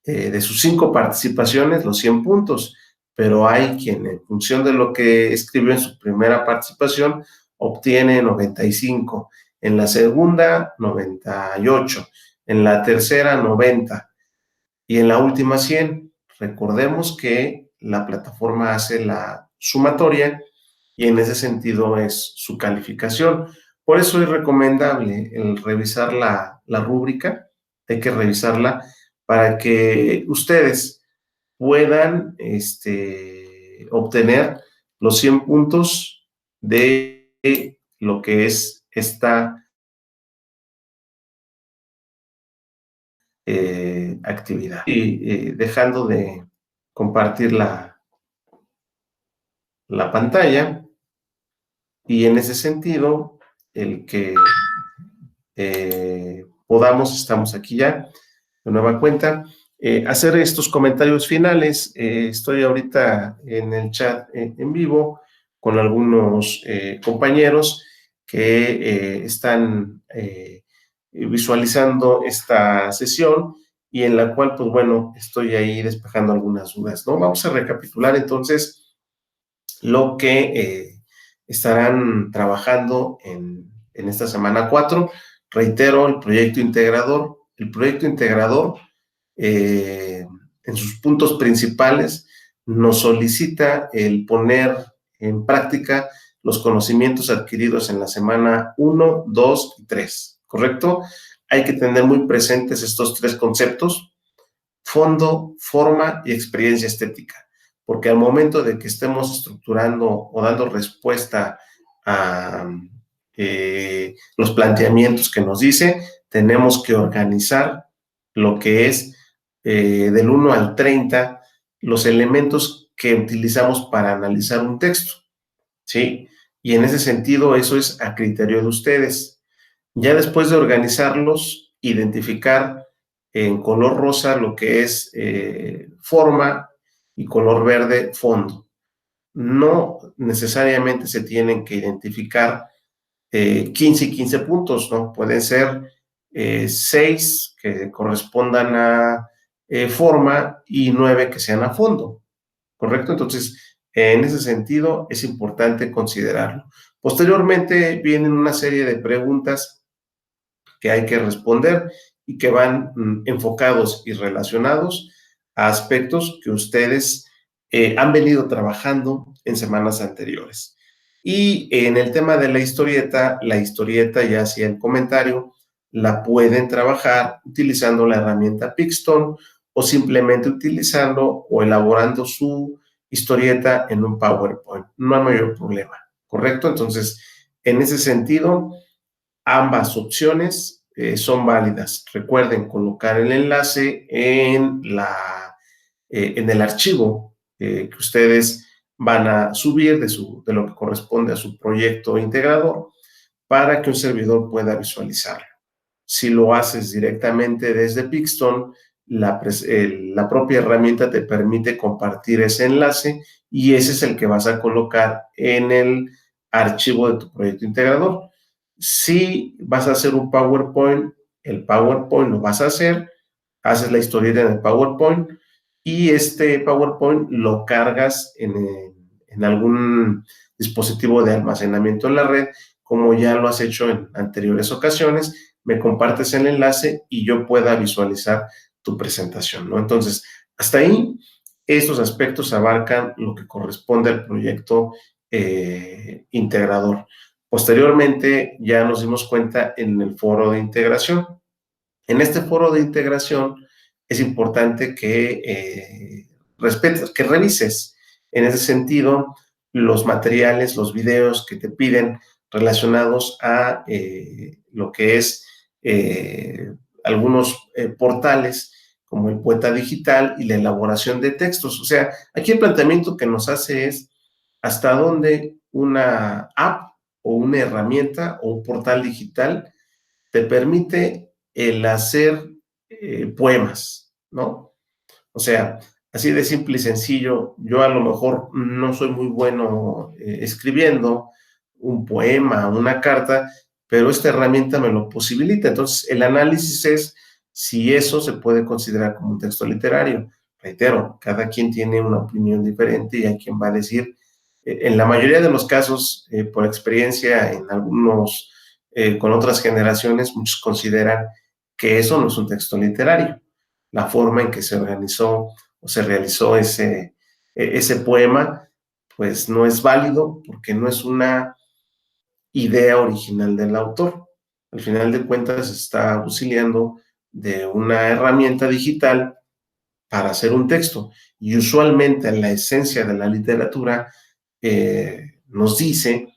S1: de sus 5 participaciones los 100 puntos, pero hay quien en función de lo que escribió en su primera participación obtiene 95, en la segunda 98, en la tercera 90 y en la última 100. Recordemos que la plataforma hace la sumatoria y en ese sentido es su calificación. Por eso es recomendable el revisar la rúbrica, hay que revisarla para que ustedes puedan obtener los 100 puntos de lo que es esta actividad. Y dejando de compartir la pantalla, y en ese sentido, el que podamos, estamos aquí ya, de nueva cuenta, hacer estos comentarios finales. Estoy ahorita en el chat en vivo con algunos compañeros que están visualizando esta sesión, y en la cual, pues bueno, estoy ahí despejando algunas dudas, ¿no? Vamos a recapitular entonces lo que estarán trabajando en esta semana 4. Reitero, el proyecto integrador. El proyecto integrador, en sus puntos principales, nos solicita el poner en práctica los conocimientos adquiridos en la semana 1, 2 y 3, ¿correcto? Hay que tener muy presentes estos 3 conceptos: fondo, forma y experiencia estética. porque al momento de que estemos estructurando o dando respuesta a los planteamientos que nos dice, tenemos que organizar lo que es del 1 al 30 los elementos que utilizamos para analizar un texto, ¿sí? Y en ese sentido, eso es a criterio de ustedes. Ya después de organizarlos, identificar en color rosa lo que es forma y color verde fondo. No necesariamente se tienen que identificar 15 y 15 puntos, ¿no? Pueden ser 6 que correspondan a forma y 9 que sean a fondo, ¿correcto? Entonces, en ese sentido, es importante considerarlo. Posteriormente vienen una serie de preguntas que hay que responder y que van enfocados y relacionados a aspectos que ustedes han venido trabajando en semanas anteriores. Y en el tema de la historieta ya hacía el comentario, la pueden trabajar utilizando la herramienta Pixton o simplemente utilizando o elaborando su historieta en un PowerPoint. No hay mayor problema, ¿correcto? Entonces, en ese sentido, ambas opciones son válidas. Recuerden colocar el enlace en el archivo que ustedes van a subir de lo que corresponde a su proyecto integrador para que un servidor pueda visualizarlo. Si lo haces directamente desde Pixton, la propia herramienta te permite compartir ese enlace y ese es el que vas a colocar en el archivo de tu proyecto integrador. Si vas a hacer un PowerPoint, el PowerPoint lo vas a hacer, haces la historieta en el PowerPoint y este PowerPoint lo cargas en algún dispositivo de almacenamiento en la red, como ya lo has hecho en anteriores ocasiones, me compartes el enlace y yo pueda visualizar tu presentación, ¿no? Entonces, hasta ahí, estos aspectos abarcan lo que corresponde al proyecto integrador. Posteriormente, ya nos dimos cuenta en el foro de integración. En este foro de integración es importante que respetes, que revises en ese sentido los materiales, los videos que te piden relacionados a lo que es algunos portales como el Poeta Digital y la elaboración de textos. O sea, aquí el planteamiento que nos hace es hasta dónde una app o una herramienta o un portal digital te permite el hacer poemas, ¿no? O sea, así de simple y sencillo, yo a lo mejor no soy muy bueno escribiendo un poema, una carta, pero esta herramienta me lo posibilita. Entonces, el análisis es si eso se puede considerar como un texto literario. Reitero, cada quien tiene una opinión diferente y hay quien va a decir, en la mayoría de los casos, por experiencia en algunos, con otras generaciones, muchos consideran que eso no es un texto literario. La forma en que se organizó o se realizó ese poema, pues no es válido porque no es una idea original del autor. Al final de cuentas, está auxiliando de una herramienta digital para hacer un texto. Y usualmente la esencia de la literatura nos dice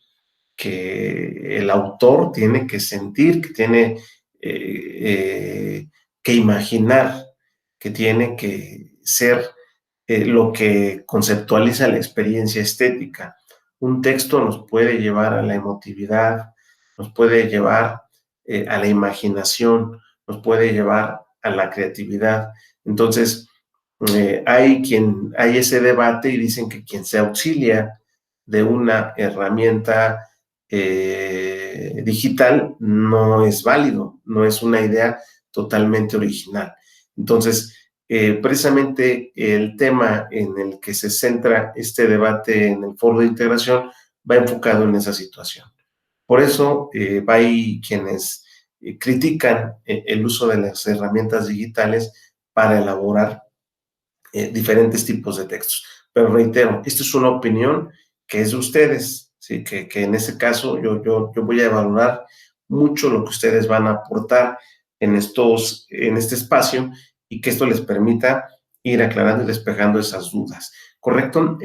S1: que el autor tiene que sentir, que tiene que imaginar, que tiene que ser lo que conceptualiza la experiencia estética. Un texto nos puede llevar a la emotividad, nos puede llevar a la imaginación, nos puede llevar a la creatividad. Entonces, hay ese debate y dicen que quien se auxilia de una herramienta digital no es válido, no es una idea totalmente original. Entonces, precisamente el tema en el que se centra este debate en el foro de integración va enfocado en esa situación. Por eso hay quienes critican el uso de las herramientas digitales para elaborar diferentes tipos de textos. Pero reitero, esta es una opinión que es de ustedes, ¿sí? Que en ese caso yo voy a valorar mucho lo que ustedes van a aportar en este espacio y que esto les permita ir aclarando y despejando esas dudas. ¿correcto?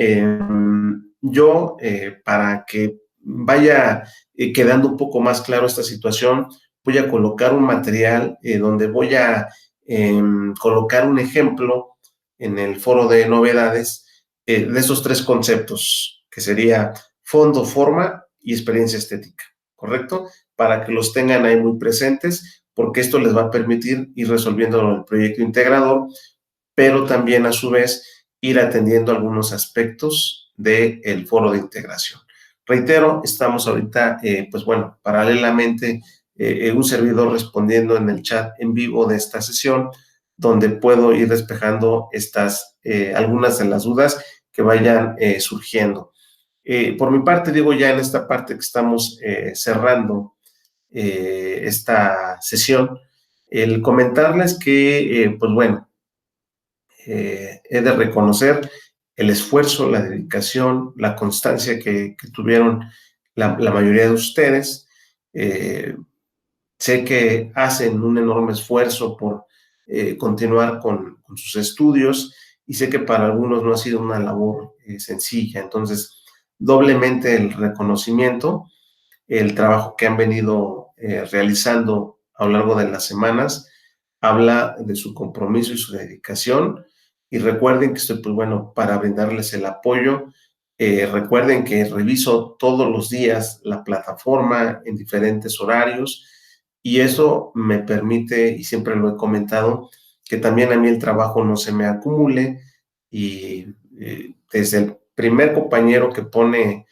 S1: Yo, para que vaya quedando un poco más claro esta situación, voy a colocar un material donde voy a colocar un ejemplo en el foro de novedades de esos tres conceptos, que sería fondo, forma y experiencia estética, ¿correcto? Para que los tengan ahí muy presentes, porque esto les va a permitir ir resolviendo el proyecto integrador, pero también a su vez ir atendiendo algunos aspectos del foro de integración. Reitero, estamos ahorita, pues bueno, paralelamente un servidor respondiendo en el chat en vivo de esta sesión, donde puedo ir despejando algunas de las dudas que vayan surgiendo. Por mi parte, digo, ya en esta parte que estamos cerrando esta sesión, el comentarles que, pues bueno, he de reconocer el esfuerzo, la dedicación, la constancia que tuvieron la mayoría de ustedes. Eh, Sé que hacen un enorme esfuerzo por continuar con sus estudios y sé que para algunos no ha sido una labor sencilla. Entonces, doblemente el reconocimiento, el trabajo que han venido realizando a lo largo de las semanas, habla de su compromiso y su dedicación. Y recuerden que estoy, pues bueno, para brindarles el apoyo. Recuerden que reviso todos los días la plataforma en diferentes horarios y eso me permite, y siempre lo he comentado, que también a mí el trabajo no se me acumule y desde el primer compañero que pone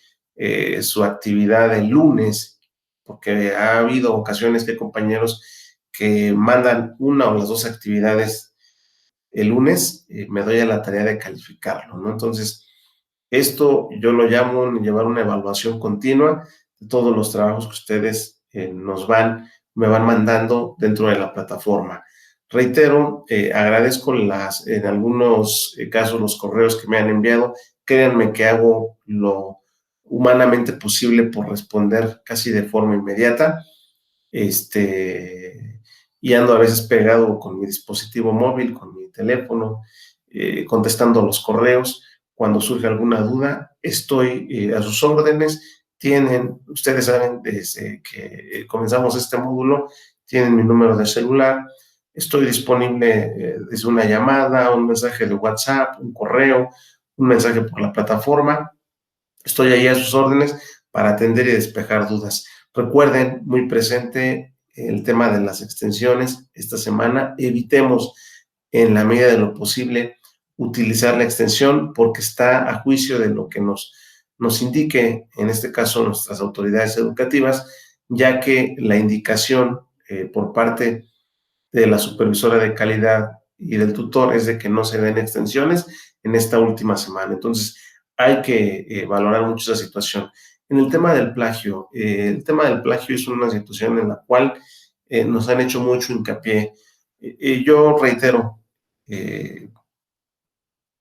S1: su actividad el lunes, porque ha habido ocasiones que hay compañeros que mandan una o las dos actividades el lunes, me doy a la tarea de calificarlo, ¿no? Entonces, esto yo lo llamo llevar una evaluación continua de todos los trabajos que ustedes me van mandando dentro de la plataforma. Reitero, agradezco en algunos casos los correos que me han enviado. Créanme que hago lo humanamente posible por responder casi de forma inmediata. Y ando a veces pegado con mi dispositivo móvil, con mi teléfono, contestando los correos. Cuando surge alguna duda, estoy a sus órdenes. Ustedes saben, desde que comenzamos este módulo, tienen mi número de celular. Estoy disponible desde una llamada, un mensaje de WhatsApp, un correo, un mensaje por la plataforma. Estoy ahí a sus órdenes para atender y despejar dudas. Recuerden, muy presente el tema de las extensiones esta semana. Evitemos, en la medida de lo posible, utilizar la extensión porque está a juicio de lo que nos indique, en este caso, nuestras autoridades educativas, ya que la indicación por parte de la supervisora de calidad y del tutor es de que no se den extensiones en esta última semana. Entonces, hay que valorar mucho esa situación. En el tema del plagio es una situación en la cual nos han hecho mucho hincapié. Yo reitero, eh,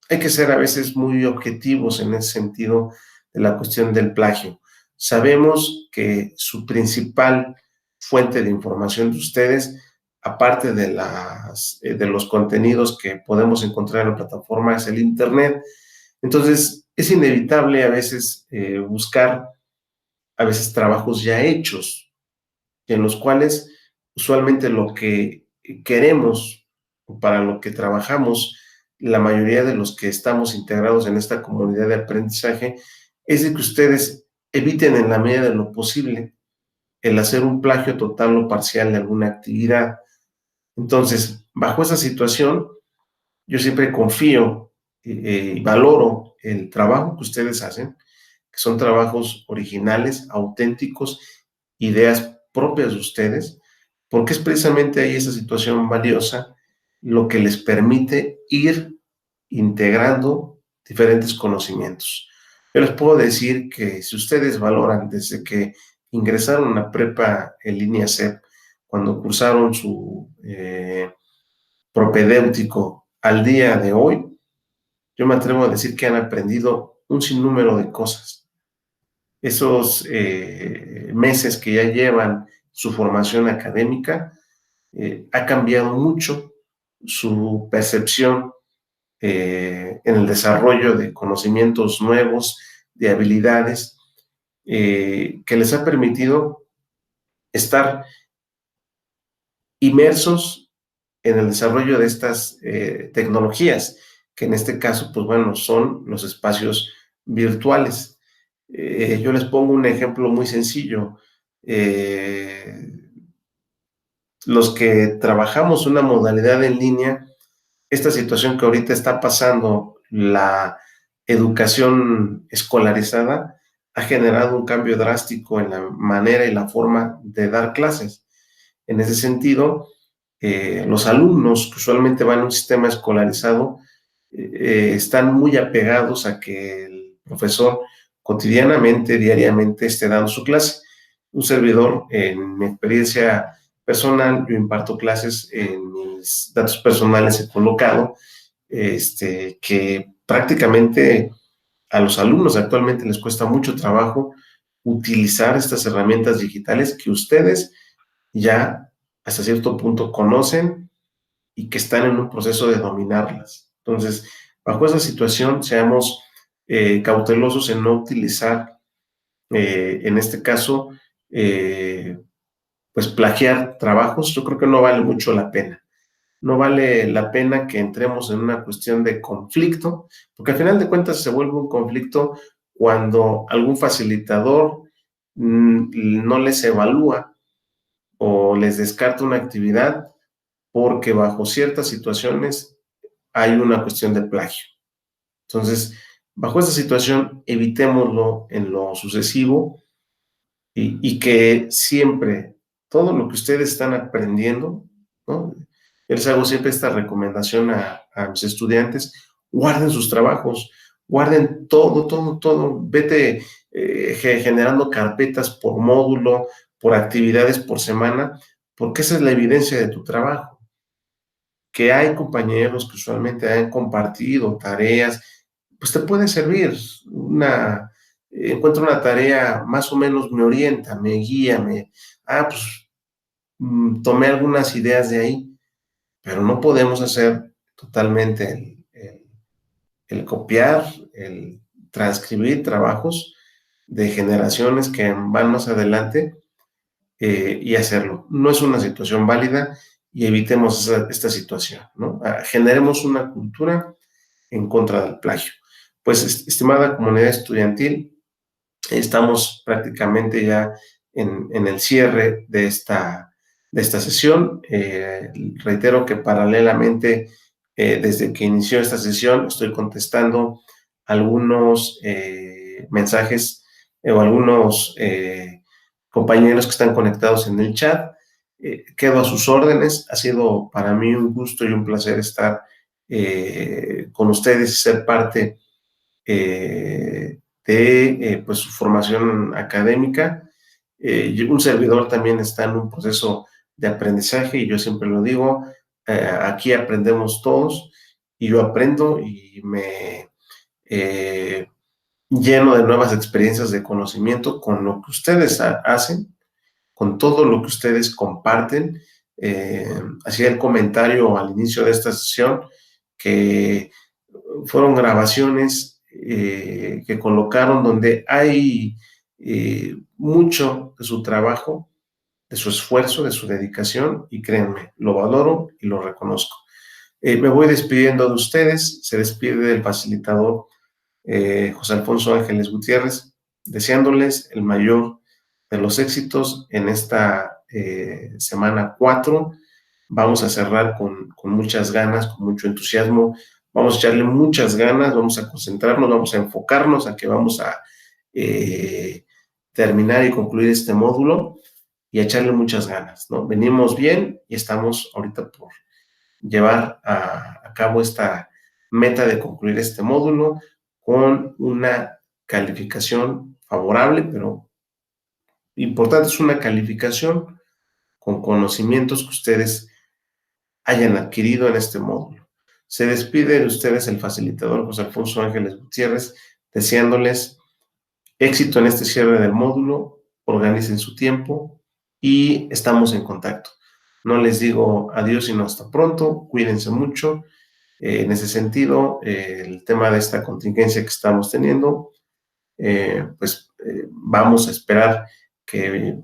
S1: hay que ser a veces muy objetivos en ese sentido de la cuestión del plagio. Sabemos que su principal fuente de información de ustedes, aparte de los contenidos que podemos encontrar en la plataforma, es el Internet. Entonces, es inevitable a veces buscar a veces trabajos ya hechos, en los cuales usualmente lo que queremos o para lo que trabajamos, la mayoría de los que estamos integrados en esta comunidad de aprendizaje, es de que ustedes eviten en la medida de lo posible el hacer un plagio total o parcial de alguna actividad. Entonces, bajo esa situación, yo siempre confío y valoro el trabajo que ustedes hacen, que son trabajos originales, auténticos, ideas propias de ustedes, porque es precisamente ahí esa situación valiosa lo que les permite ir integrando diferentes conocimientos. Yo les puedo decir que si ustedes valoran desde que ingresaron a prepa en línea CEP, cuando cursaron su propedéutico al día de hoy, yo me atrevo a decir que han aprendido un sinnúmero de cosas. Esos meses que ya llevan su formación académica ha cambiado mucho su percepción en el desarrollo de conocimientos nuevos, de habilidades, que les ha permitido estar inmersos en el desarrollo de estas tecnologías, que en este caso, pues bueno, son los espacios virtuales. Yo les pongo un ejemplo muy sencillo. Eh, los que trabajamos una modalidad en línea, esta situación que ahorita está pasando, la educación escolarizada, ha generado un cambio drástico en la manera y la forma de dar clases. En ese sentido, los alumnos que usualmente van a un sistema escolarizado están muy apegados a que el profesor cotidianamente, diariamente, esté dando su clase. Un servidor, en mi experiencia personal, yo imparto clases en mis datos personales, he colocado que prácticamente a los alumnos actualmente les cuesta mucho trabajo utilizar estas herramientas digitales que ustedes ya hasta cierto punto conocen y que están en un proceso de dominarlas. Entonces, bajo esa situación, seamos cautelosos en no utilizar, en este caso, eh, pues plagiar trabajos. Yo creo que no vale mucho la pena. No vale la pena que entremos en una cuestión de conflicto, porque al final de cuentas se vuelve un conflicto cuando algún facilitador no les evalúa o les descarta una actividad porque bajo ciertas situaciones hay una cuestión de plagio. Entonces, bajo esta situación, evitémoslo en lo sucesivo y que siempre todo lo que ustedes están aprendiendo, ¿no? Yo les hago siempre esta recomendación a mis estudiantes: guarden sus trabajos, guarden todo, todo, todo, vete generando carpetas por módulo, por actividades por semana, porque esa es la evidencia de tu trabajo. Que hay compañeros que usualmente han compartido tareas, pues te puede servir. Encuentro una tarea, más o menos me orienta, me guía, pues tomé algunas ideas de ahí, pero no podemos hacer totalmente el copiar, el transcribir trabajos de generaciones que van más adelante y hacerlo. No es una situación válida y evitemos esta situación, ¿no? Generemos una cultura en contra del plagio. Pues, estimada comunidad estudiantil, estamos prácticamente ya en el cierre de esta sesión. Reitero que paralelamente, desde que inició esta sesión, estoy contestando algunos mensajes o algunos compañeros que están conectados en el chat. Quedo a sus órdenes. Ha sido para mí un gusto y un placer estar con ustedes y ser parte pues, su formación académica. Un servidor también está en un proceso de aprendizaje y yo siempre lo digo, aquí aprendemos todos y yo aprendo y me eh, lleno de nuevas experiencias de conocimiento con lo que ustedes hacen, con todo lo que ustedes comparten. Hacía el comentario al inicio de esta sesión que fueron grabaciones que colocaron donde hay mucho de su trabajo, de su esfuerzo, de su dedicación, y créanme, lo valoro y lo reconozco. Me voy despidiendo de ustedes, se despide del facilitador José Alfonso Ángeles Gutiérrez, deseándoles el mayor de los éxitos en esta semana 4. Vamos a cerrar con muchas ganas, con mucho entusiasmo. Vamos a echarle muchas ganas, vamos a concentrarnos, vamos a enfocarnos a que vamos a terminar y concluir este módulo y a echarle muchas ganas, ¿no? Venimos bien y estamos ahorita por llevar a cabo esta meta de concluir este módulo con una calificación favorable, pero importante es una calificación con conocimientos que ustedes hayan adquirido en este módulo. Se despide de ustedes el facilitador José Alfonso Ángeles Gutiérrez, deseándoles éxito en este cierre del módulo, organicen su tiempo y estamos en contacto. No les digo adiós sino hasta pronto, cuídense mucho En ese sentido, el tema de esta contingencia que estamos teniendo, vamos a esperar que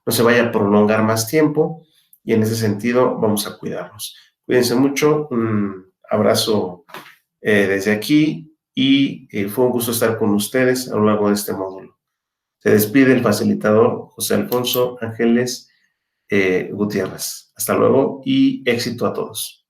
S1: no se vaya a prolongar más tiempo, y en ese sentido vamos a cuidarnos. Cuídense mucho, un abrazo desde aquí, y fue un gusto estar con ustedes a lo largo de este módulo. Se despide el facilitador José Alfonso Ángeles Gutiérrez. Hasta luego y éxito a todos.